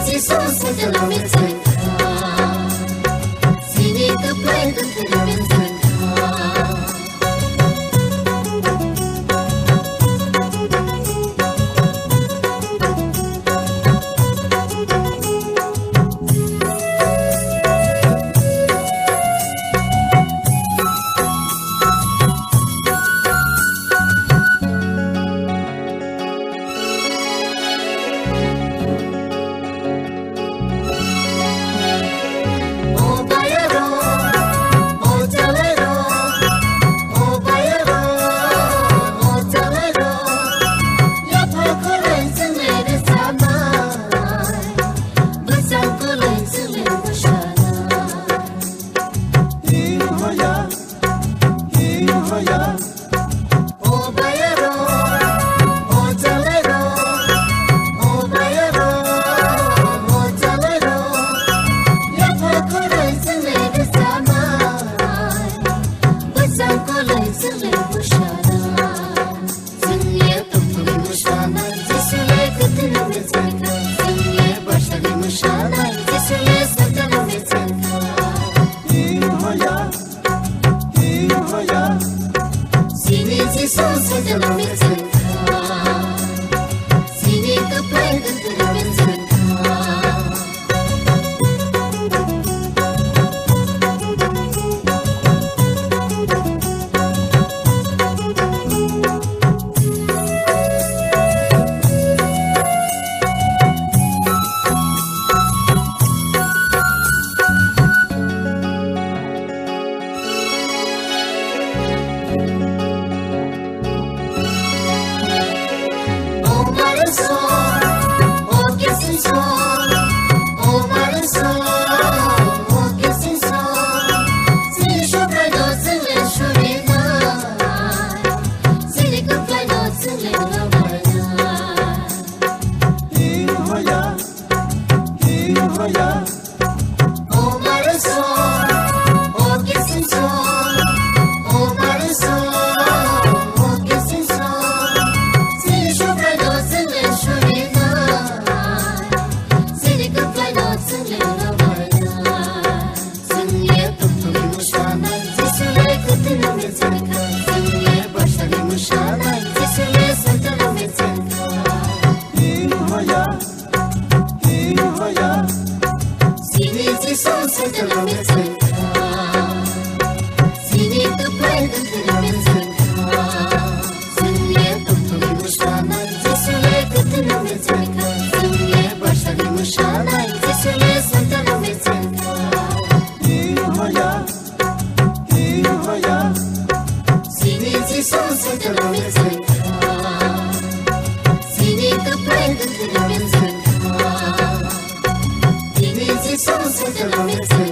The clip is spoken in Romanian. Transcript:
Sinezi son săjăla mețenca, Sine că plai dântări mețenca. Sinezi son săjăla mețenca, Sine că plai dântări mețenca. Sinezi son săjăla mețenca, Sine că plai dântări mețenca. Să-mi e păptului mușana, Zisule câtână mețenca. Să-mi e baștului mușana, Zisule săntăla mețenca. Sinezi son săjăla mețenca, Sine că plai dântări mețenca. Sinezi son săjăla mețenca.